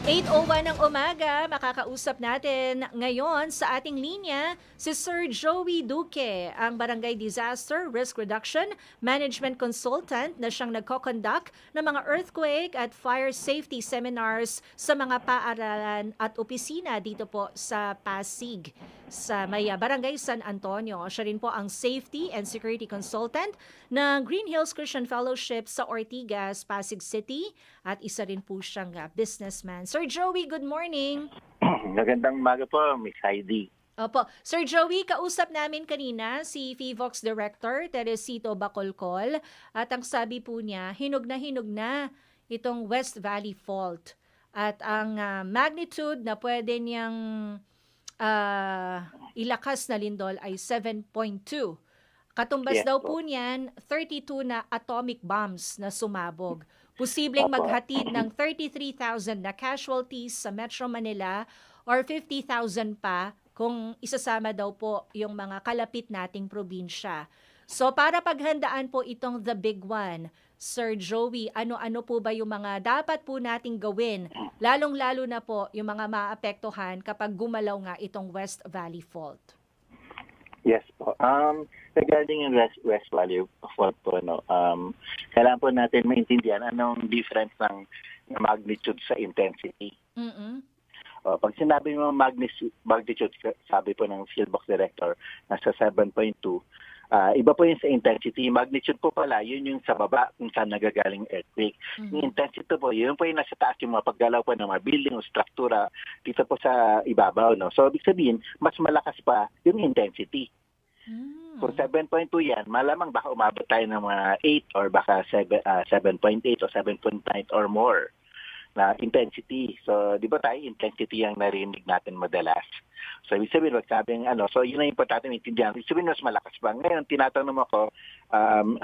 8:01 ng umaga, makakausap natin ngayon sa ating linya si Sir Joey Duque, ang Barangay Disaster Risk Reduction Management Consultant na siyang nagko-conduct ng mga earthquake at fire safety seminars sa mga paaralan at opisina dito po sa Pasig, sa may Barangay San Antonio. Siya rin po ang Safety and Security Consultant ng Green Hills Christian Fellowship sa Ortigas, Pasig City, at isa rin po siyang businessman. Sir Joey, good morning. Magandang umaga po, Miss Heidi. Opo. Sir Joey, kausap namin kanina si FIVOX Director Teresito Bacolcol at ang sabi po niya, hinog na itong West Valley Fault. At ang magnitude na pwede niyang ilakas na lindol ay 7.2. Katumbas daw po niyan, 32 na atomic bombs na sumabog. Posibleng maghatid ng 33,000 na casualties sa Metro Manila or 50,000 pa kung isasama daw po yung mga kalapit nating probinsya. So para paghandaan po itong the big one, Sir Joey, ano-ano po ba yung mga dapat po nating gawin, lalong-lalo na po yung mga maapektuhan kapag gumalaw nga itong West Valley Fault? Yes po. Regarding yung West Valley Fault po, kailangan po natin maintindihan anong difference ng magnitude sa intensity. Pag sinabi mo magnitude, sabi po ng Philbox Director, nasa 7.2, iba po yung sa intensity. Magnitude po pala, yun yung sa baba kung saan nagagaling earthquake. Yung intensity po, yun po yung nasa taas yung mga paggalaw po ng mga building o struktura dito po sa ibabaw. No? So, ibig sabihin, mas malakas pa yung intensity. Kung 7.2 yan, malamang baka umabot tayo ng mga 8 or baka 7.8 o 7.9 or more na intensity. So, di ba tayo, intensity ang narinig natin madalas. So, ibig sabihin, wag sabing so yun ang importante maintindihan. Ibig sabihin, mas malakas ba? Ngayon, tinatanong mo ako,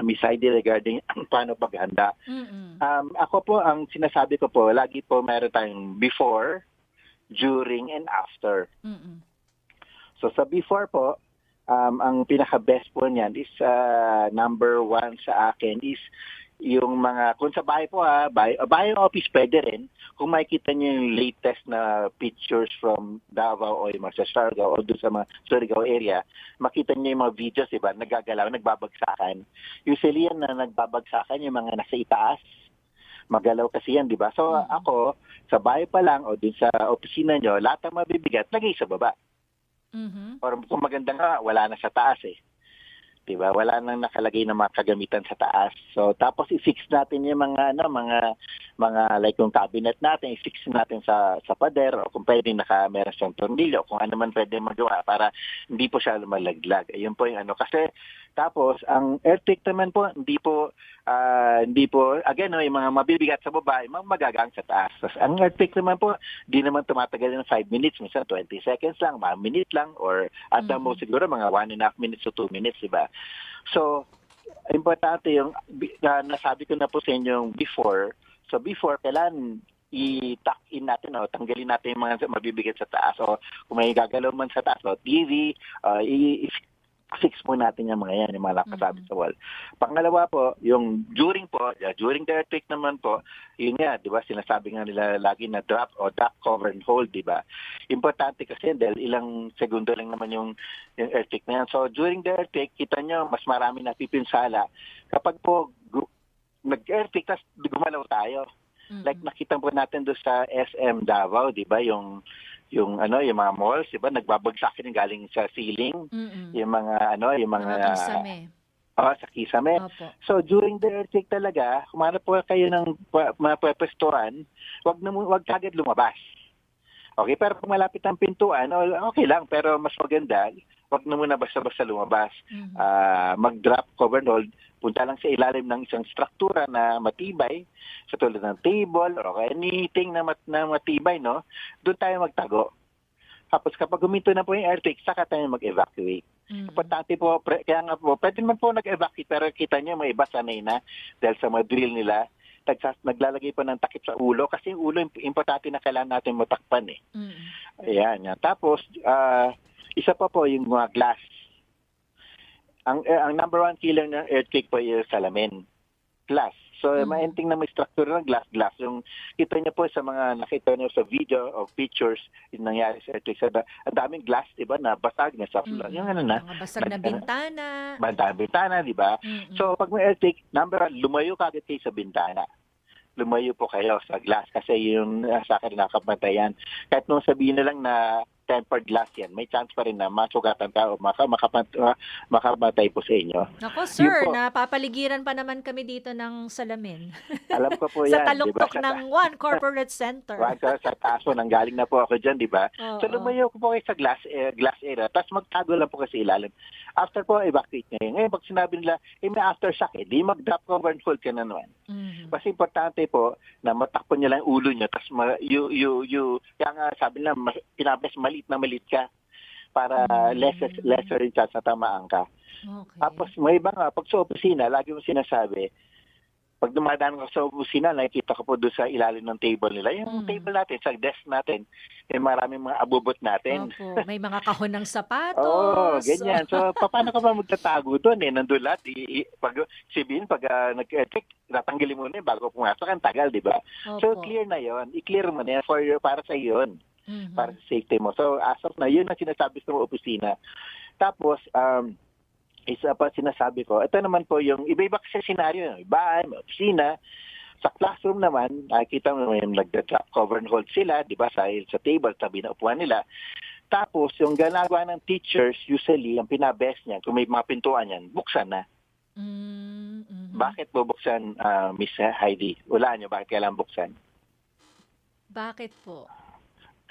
Miss Heidi, regarding paano paghanda. Ako po, ang sinasabi ko po, lagi po meron tayong before, during, and after. So, sa before po, ang pinaka-best po niyan is number one sa akin is yung mga, kung sa bahay po bahay office pwede rin, kung makikita niyo yung latest na pictures from Davao o yung mga sa Siargao o doon sa mga Surigao area, makita niyo yung mga videos, diba, nagagalaw, nagbabagsakan. Usually yan na nagbabagsakan yung mga nasa itaas, magalaw kasi yan, diba? So ako, sa bahay pa lang o dun sa opisina nyo, lahat ng mabibigat, lagay sa baba. Or kung maganda nga, wala na sa taas eh. Diba? Wala nang nakalagay ng mga kagamitan sa taas. So tapos i-fix natin yung mga like yung cabinet natin, i-fix natin sa pader o kung pwede meron siyang tornilyo, kung ano man pwede magawa para hindi po siya lumalaglag. Ayun po yung kasi tapos ang earthquake naman po hindi po again yung mga mabibigat sa baba, mga magagang sa taas. So, ang earthquake naman po di naman tumatagal ng 5 minutes, minsan 20 seconds lang, 1 minute lang, or at the most siguro mga 1.5 minutes to 2 minutes, diba? So importante yung nasabi ko na po sa inyo yung before. So before, kailan i-tuck in natin o tanggalin natin yung mga mabibigat sa taas o kung may gagalaw man sa taas o TV, fix mo natin yung mga yan, yung mga nakasabit sa wall. Pangalawa po, yung during the earthquake naman po, yun nga, di ba, sinasabi nga nila lagi na drop o duck, cover and hold, di ba? Importante kasi dahil ilang segundo lang naman yung earthquake na yan. So during the earthquake, kita nyo, mas marami napipinsala. Kapag po nag-earthquake, tapos gumalaw tayo. Like nakita po natin doon sa SM Davao, di ba, yung mga malls, di ba, nagbabagsakin ng galing sa ceiling. Yung mga Kisame. Sa Kisame. Opo. So during the earthquake talaga, kumanap po kayo ng mga pwestuhan, wag kagad lumabas. Okay, pero kung malapit ang pintuan, okay lang, pero mas maganda, wag na muna basta-basta lumabas. Mag-drop, cover and hold, punta lang sa ilalim ng isang struktura na matibay, sa tulad ng table or anything na matibay, no? Doon tayo magtago. Tapos kapag huminto na po yung earthquake, saka tayo mag-evacuate. Importante po, kaya nga po, pwede naman po nag-evacuate, pero kita nyo may iba sanay na dahil sa mga drill nila, naglalagay pa ng takip sa ulo kasi yung ulo importante na kailangan natin matakpan eh. Ayan. Tapos, isa pa po yung mga glass. Ang number one killer ng earthquake po yung salamin. glass. So, mainting na may structure ng glass. Yung kita niyo po sa mga nakita niyo sa video o pictures, yung nangyari sa earthquake, ang daming glass, di ba, na basag, na sa floor. Yung ano na, Mga basag na bintana. bintana, di ba? So, pag may earthquake, number one, lumayo kagad kayo sa bintana. Lumayo po kayo sa glass kasi yung sa akin nakapatayan. Kahit nung sabihin na lang na tempered glass yan, may chance pa rin na masugatan ka o makamatay po sa inyo. Nako, sir, Yun po. napapaligiran pa naman kami dito ng salamin. Alam ko po Sa yan, di ba? taluktok ng One Corporate Center. Sa taso, nanggaling na po ako dyan, di ba? Oo. So lumayo ko po kayo sa glass area, tapos magtago lang po kasi ilalim. After po, evacuate ngayon. Ngayon, pag sinabi nila, may aftershock di mag-drop cover and hold ka na naman. Mas importante po na matakpan niya lang ulo niya, tapos kaya nga sabi nila, pinabes maliit na maliit ka para lesser rin chance na tamaan ka. Okay. Tapos may iba nga, pag sa opisina, lagi mo sinasabi, pag dumadaan ka sa opisina, nakikita ko po doon sa ilalim ng table nila. Yung table natin, sa desk natin, may maraming mga abubot natin. Opo. May mga kahon ng sapatos. Oo, ganyan. So, paano ka ba magtatago doon? Nandun lahat. Pag nag-electric, tatanggalin mo na bago pumasok. Ang tagal, di ba? So, Opo. clear na yon. I-clear mo na yan para sa yun. Para sa safety mo. So, as of na, yun ang sinasabi sa opisina. Tapos, isa pa sinasabi ko, ito naman po yung iba-iba kasi senaryo. Bahay, opisina. Sa classroom naman, nakikita mo yung nag-drop cover and hold sila, di ba, sa table, tabi na upuan nila. Tapos, yung ginagawa ng teachers, usually, ang pinabest niya, kung may mga pintuan yan, buksan na. Bakit bubuksan, Miss Heidi? Wala niyo, bakit kailangan buksan? Bakit po?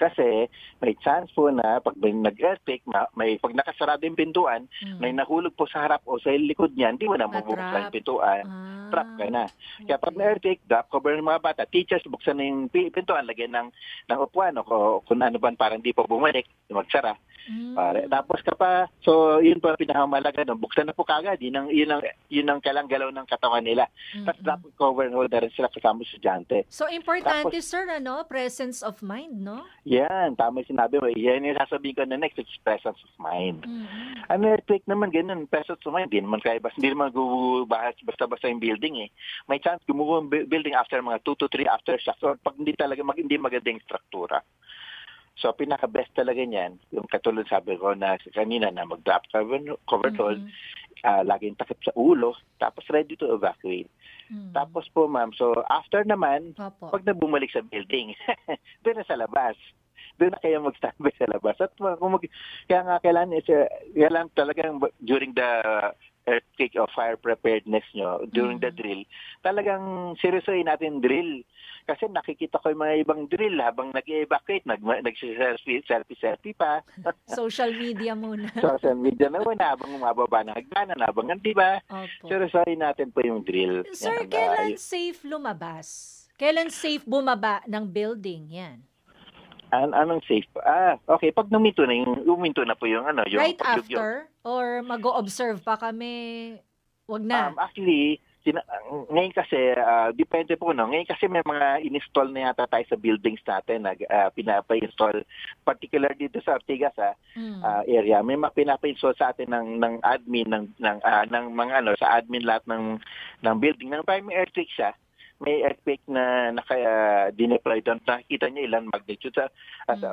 Kasi may chance po na pag may nag-earthquake, pag nakasarado yung pintuan, may nahulog po sa harap o sa likod niyan, hindi mo na mabubuksan yung pintuan. Trap ka na. Kaya pag may earthquake, drop cover ng mga bata, teachers, buksan na yung pintuan, lagyan ng upuan o kung ano ba, parang hindi po bumalik, magsara. Tapos so yun po ang pinakamalaga, no? Buksan na po kagad, yun ang kalang-galaw ng katawan nila. Tapos drop cover and hold na rin sila kasama sa estudyante. So, importante, sir, presence of mind, no? Yan, tama yung sinabi mo. Yan yung sasabihin ko na next, it's presence of mind. Ang earthquake naman, ganun, presence of mind. Hindi naman gubahas basta-basta yung building eh. May chance gumuho yung building after mga 2 to 3 aftershocks or pag hindi talaga hindi magandang struktura. So, pinaka-best talaga niyan, yung katulad sabi ko na kanina na mag-drop cover hold, laging takip sa ulo, tapos ready to evacuate. Tapos po, ma'am, so after naman, pag na bumalik sa building, doon na sa labas. Doon na kayo mag-standby sa labas. At kaya nga kailangan talagang during the earthquake o fire preparedness nyo, during the drill, talagang seryosohin natin drill. Kasi nakikita ko yung mga ibang drill habang nag-evacuate, nag-selfie pa. Social media muna. Social media na muna, habang umababa ng hagdanan, habang di ba? Opo. Seryosohin natin po yung drill. Sir, kailan safe lumabas? Kailan safe bumaba ng building? Yan. Anong safe? Okay. Pag uminto na po yung yung right after? Or mag-o-observe pa kami? Wag na. Actually, ngayon kasi, depende po, no? Ngayon kasi may mga in-install na yata tayo sa buildings natin na pinapa-install, particular dito sa Ortigas area. May mga pinapa-install sa atin ng admin, ng mga sa admin lahat ng building. Nang may earthquake siya, may earthquake na dineploy doon. Nakikita niyo ilan magnitude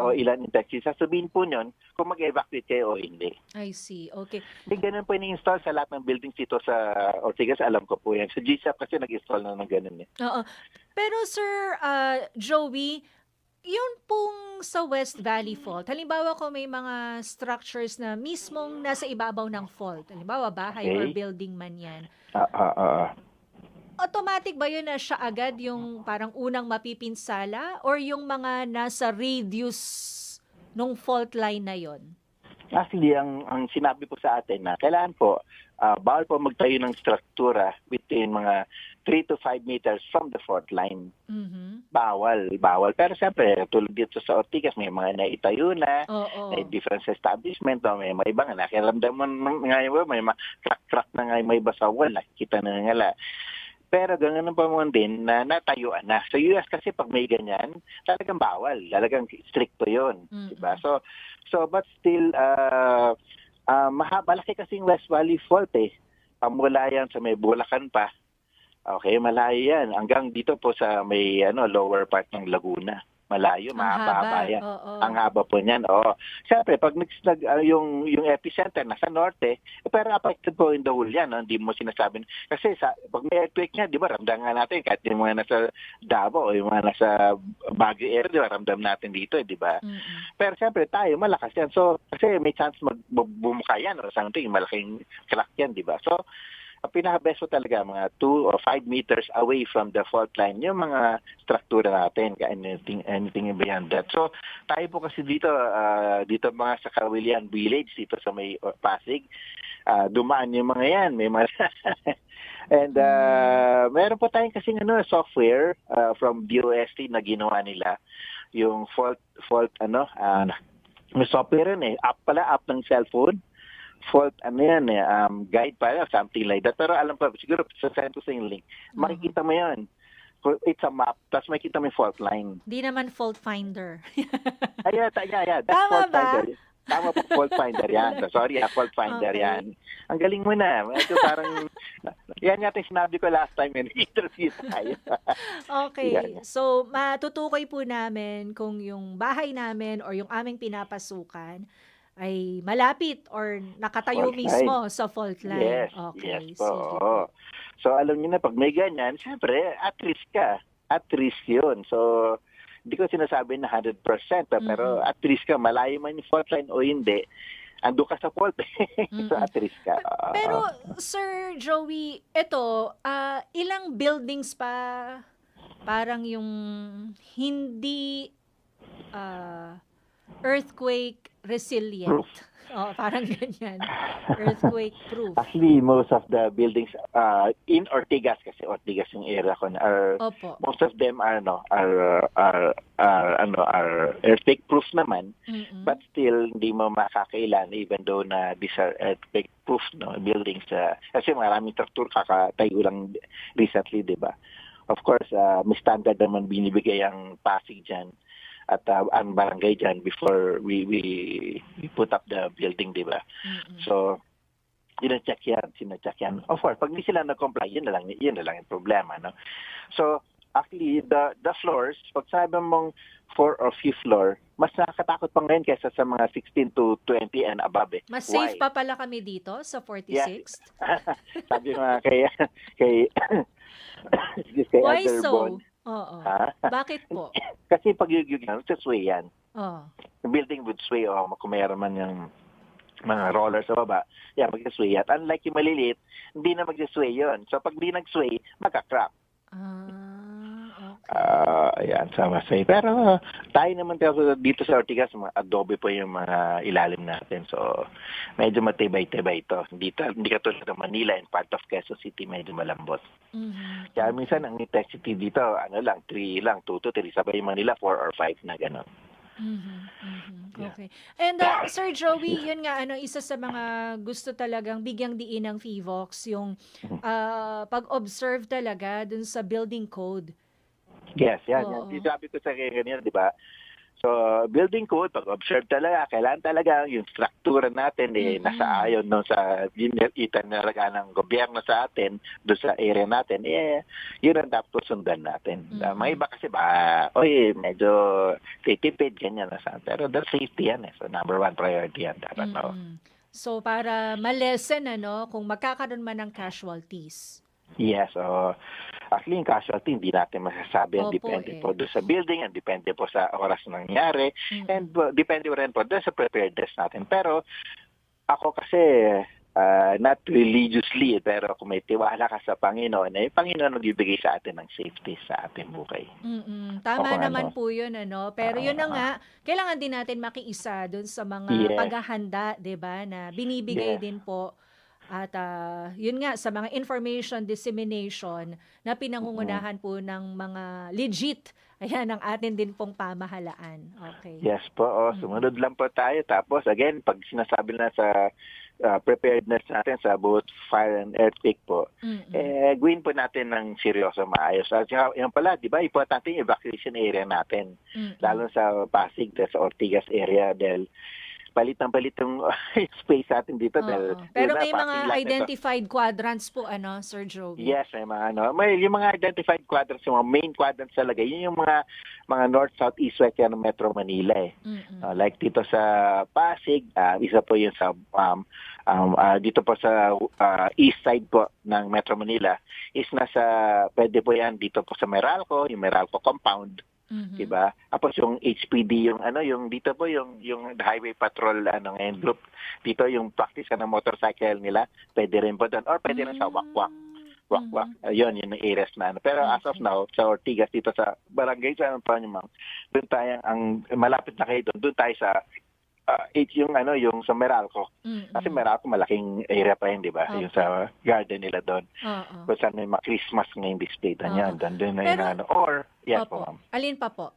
o ilan intensity. Sasabihin po niyon kung mag-evacuate kayo o hindi. I see. Okay. May ganun po in-install sa lahat ng buildings dito sa Ortigas. Alam ko po yan. Sa GSAP kasi nag-install na ng ganun. Oo. Pero Sir Joey, yun pong sa West Valley Fault, halimbawa kung may mga structures na mismong nasa ibabaw ng fault, halimbawa bahay or building man yan, automatic ba yun na siya agad yung parang unang mapipinsala or yung mga nasa radius nung fault line na yon? Actually, ang sinabi po sa atin na kailangan po, bawal po magtayo ng struktura within mga 3 to 5 meters from the fault line. Bawal. Pero siyempre, tulad dito sa Ortigas, may mga naitayo na, may different establishment, may mga iba nga, nakiramdam mo ngayon, may mga crack na ngayon, may basawal, nakikita na nga. Pero ganun pa mo din na natayuan na. Sa US kasi pag may ganyan, talagang bawal. Talagang stricto yun. Diba? So but still, malaki kasing West Valley Fault eh. Pamula yan sa may Bulacan pa. Okay, malayo yan. Hanggang dito po sa may lower part ng Laguna. Malayo, Ang haba, mahaba yan. oo. Ang haba po niyan. Oo. Siyempre, pag yung epicenter nasa norte, pero affected po in the whole yan. No? Hindi mo sinasabing. Kasi pag may earthquake niya, di ba, ramdam nga natin. Kahit yung mga nasa Davao o yung mga nasa Baguio area, di ba, ramdam natin dito, di ba? Mm-mm. Pero siyempre, tayo, malakas yan. So, kasi may chance bumuka yan or something, malaking crack yan, di ba? So, ang pinaka-best po talaga, mga 2 or 5 meters away from the fault line, yung mga struktura natin, anything beyond that. So, tayo po kasi dito mga sa Carwilian Village, dito sa may Pasig, dumaan yung mga yan. May mga and meron po tayong kasing software from DOST na ginawa nila, yung fault may software yun app ng cellphone. Fault, guide pa, something like that. Pero alam ko, siguro, sasend ko sa yung link. Makikita mo yan. It's a map, tapos makikita mo yung fault line. Di naman fault finder. Yeah. That's Tama fault ba? finder. Tama po, fault finder yan. So, sorry, fault finder Okay. yan. Ang galing mo na. Ito parang, yan yata yung sinabi ko last time in interview tayo. Okay. Yan. So, matutukoy po namin kung yung bahay namin or yung aming pinapasukan ay malapit or nakatayo Fault line. mismo sa fault line. Yes, Okay. yes po. Sige oo. po. So, alam niyo na, pag may ganyan, siyempre, at risk ka. At risk yun. So, hindi ko sinasabi na 100%, pero at risk ka, malayo man yung fault line o hindi, ando ka sa fault. So, at risk ka. Pero, Sir Joey, ito, ilang buildings pa parang yung hindi earthquake resilient? Proof. Parang ganyan. Earthquake proof. Actually, most of the buildings in Ortigas, kasi Ortigas yung area ko, Opo. most of them are earthquake proof naman. Mm-mm. But still, hindi mo makakailan even though na these are earthquake proof buildings. Kasi maraming traktor kakatayo lang recently, di ba? Of course, may standard naman binibigay ang Pasig dyan at ang barangay dyan before we put up the building, di ba? Mm-mm. So, sinacheck yan. Of course, pag di sila nag-comply, yun na lang yung problema, no? So, actually, the floors, pag sabi mong 4 or 5th floor, mas nakakatakot pa ngayon kaysa sa mga 16 to 20 and above. Mas Why? safe pa pala kami dito sa 46th. Sabi ko nga kay Why Elder so? Bon, Oo. ha? Bakit po? Kasi pag yung sway yan. Oh. The building would sway kung mayroon man yung mga roller sa baba, mag-sway yan. Unlike yung maliliit, hindi na mag-sway yun. So pag di nag-sway, magka-crack. Okay. Ayan, sama sway. Pero tayo naman dito sa Ortigas, mga adobe po yung mga ilalim natin. So medyo matibay-tibay ito. Hindi katulad ng Manila and part of Quezon City, medyo malambot. Mhm. Kaya minsan ang intensity dito, 3 lang, 2 to 3. Sabay yung Manila, 4 or 5 na gano'n. Mhm. Mhm. Yeah. Okay. And Sir Joey, yun nga isa sa mga gusto talagang bigyang diin ng FIVOX yung pag-observe talaga dun sa building code. Yes, yan. Oo. Yan. Sabi ko sa kanina, di ba? So, building code, pag-observe talaga, kailangan talaga yung struktura natin nasa ayon sa itinalaga ng gobyerno sa atin, doon sa area natin, yun ang dapat sundan natin. May iba kasi medyo titipid, ganyan. Pero the safety yan. So, number 1 priority yan dapat. No? So, para malesen, kung magkakaroon man ng casualties. Yes, actually yung casualty hindi natin masasabi, Opo, depende po doon sa building, and depende po sa oras ng nangyari, and depende rin po doon sa preparedness natin. Pero ako kasi not religiously, pero kung may tiwala ka sa Panginoon, Panginoon nagbibigay sa atin ng safety sa ating buhay. Tama naman po yun, pero yun na nga, kailangan din natin makiisa doon sa mga paghahanda, 'di ba, na binibigay din po. At yun nga, sa mga information dissemination na pinangungunahan po ng mga legit, ayan, ang atin din pong pamahalaan. Okay. Yes po, sumunod lang po tayo. Tapos again, pag sinasabi na sa preparedness natin sa both fire and earthquake po, gawin po natin ng seryoso, maayos. At yan pala, di ba, importante yung evacuation area natin. Lalo sa Pasig, sa Ortigas area, dahil palit ng palit yung space natin dito. Dahil, Oo. Pero yun na, may mga parking lot na to. identified quadrants po, ano, Sir Joey? Yes, may mga may yung mga identified quadrants, yung mga main quadrants talaga, yun yung mga north, south, east, west yan ng Metro Manila eh. Like dito sa Pasig, isa po yun sa dito po sa east side po ng Metro Manila is pwede po yan dito po sa Meralco, yung Meralco compound. Diba? Tapos yung HPD, yung dito po yung highway patrol ngayon group. Dito yung practice ng motorcycle nila, pwede rin po doon or pwede rin sa Wakwak. Yun yung areas na Pero as of now, sa Ortigas dito sa barangay sa Panimang, doon tayo ang malapit na kayo doon tayo sa yung sa Meralco. Kasi Meralco malaking area pa yun, di ba? Yung sa garden nila doon. Kung saan may mga Christmas ngayong display na yan. Doon na yung or, yes po, ma'am. Alin pa po?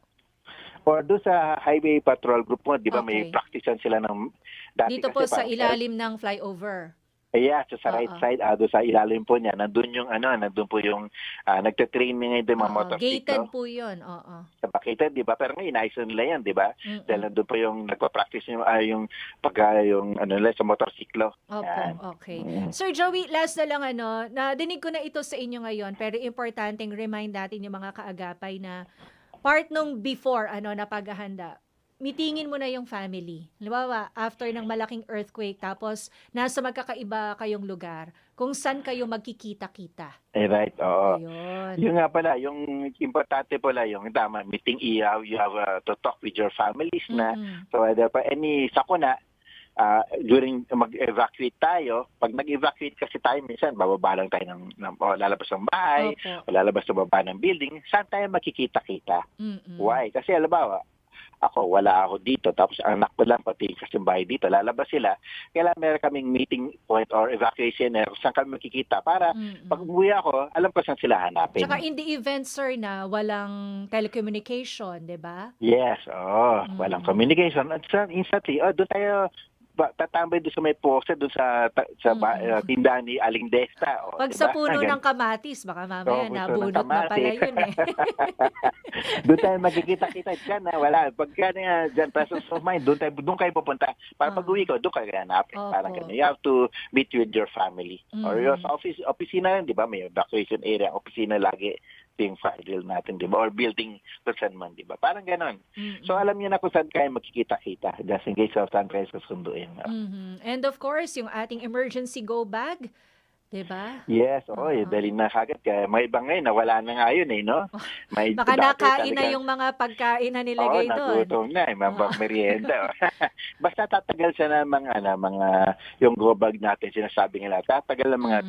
Or doon sa highway patrol group mo, di ba may practice sila ng dati Dito po kasi sa ilalim ng flyover. Yeah, so sa right side, doon sa ilalim po niya, nandun yung nandun po yung nagte-training ngayon yung mga motorsiklo. Gated po yun, Gated, di ba? Pero ngayon, inayos nila yan, di ba? Dahil nandun po yung nagpa-practice yung sa motorsiklo. Opo, okay. Sir Joey, last na lang nadinig ko na ito sa inyo ngayon, pero importanteng remind natin yung mga kaagapay na part nung before na paghahanda. Mitingin mo na yung family. Halimbawa, after ng malaking earthquake, tapos nasa magkakaiba kayong lugar, kung saan kayo magkikita-kita. Right, oo. Ayun. Yung nga pala, yung importante pala, yung tama, meeting you have to talk with your families na. So, whether pa any sakuna, during mag-evacuate tayo, pag nag-evacuate kasi tayo, minsan, bababa lang tayo lalabas ng bahay, o lalabas sa baba ng building, saan tayo makikita-kita? Why? Kasi, halimbawa, wala ako dito, tapos ang anak ko lang, pati kasi bahay dito, lalabas sila. Kailangan meron kaming meeting point or evacuation kung saan kami makikita para pag umuwi ako, alam ko saan sila hanapin. Tsaka in the event, sir, na walang telecommunication, di ba? Yes, walang communication. At instantly, doon tayo tatambay doon sa may poste, doon sa tindahan ni Aling Desta. Pag sa puno ng kamatis, baka mamaya nabunot na pala yun eh. Doon tayo magkikita-kita dyan, wala. Pagka dyan, presence of mind, doon kayo pupunta. Para pag-uwi ko, doon kayo hanapin. Parang ganyan. You have to meet with your family. Or your opisina yun, di ba? May evacuation area, opisina lagi yung file natin, di ba? Or building kung saan man, di ba? Parang ganon. So, alam niyo na kung saan kayo magkikita-kita. Just in case of saan kayo susunduin. And of course, yung ating emergency go bag, di ba? Yes, dali na kagad. Kaya may iba ngayon, nawala na nga yun no? Baka nakain na yung mga pagkain na nilagay doon. Nagutom na, mga merienda. Basta tatagal siya na mga yung go bag natin, sinasabi nila, tatagal na mga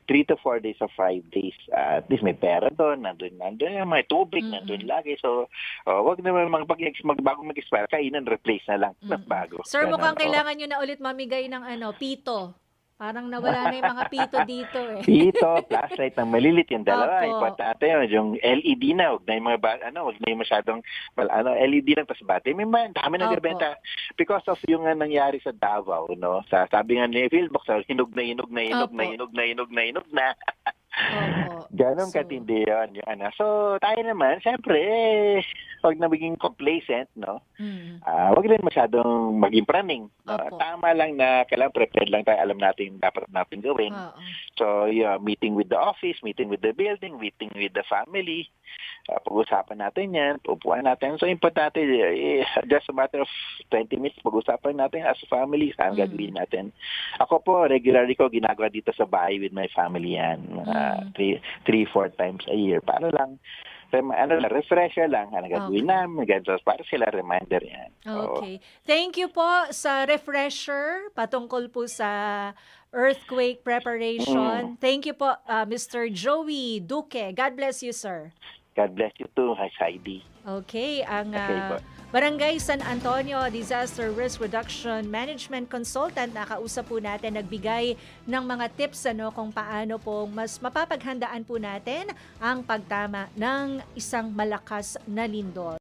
3 to 4 days or 5 days. At least may pera doon, nandun yung may tubig, nandun lagi. So, wag naman bago mag-expire, kainan, replace na lang ng bago. Sir, mukhang kailangan nyo na ulit mamigay ng pito. Parang nawala na yung mga pito dito eh. Pito, flashlight ng malilit yung dalawa. Importante yun. Yung LED na, huwag na yung huwag na yung masyadong, LED lang, tapos bate. May dami na nagbenta. Because of yung nangyari sa Davao, sabi nga ni Philbox, hinog na. Ganon katindi yun. So, tayo naman, siyempre, huwag na maging complacent, huwag rin masyadong maging praning. Tama lang na kailangan prepared lang tayo, alam natin dapat natin gawin. So, meeting with the office, meeting with the building, meeting with the family. Pag-usapan natin yan, pupuan natin. So, importante, just a matter of 20 minutes, pag-usapan natin as a family, saan gagawin natin. Ako po, regularly ko ginagawa dito sa bahay with my family yan. 3-4 times a year. Para lang, refresher lang, gagawin namin, para sila reminder yan. Okay. Thank you po sa refresher patungkol po sa earthquake preparation. Thank you po, Mr. Joey Duque. God bless you, sir. God bless you too, Heidi. Okay, ang Barangay San Antonio Disaster Risk Reduction Management Consultant, nakausap po natin, nagbigay ng mga tips kung paano po mas mapapaghandaan po natin ang pagtama ng isang malakas na lindol.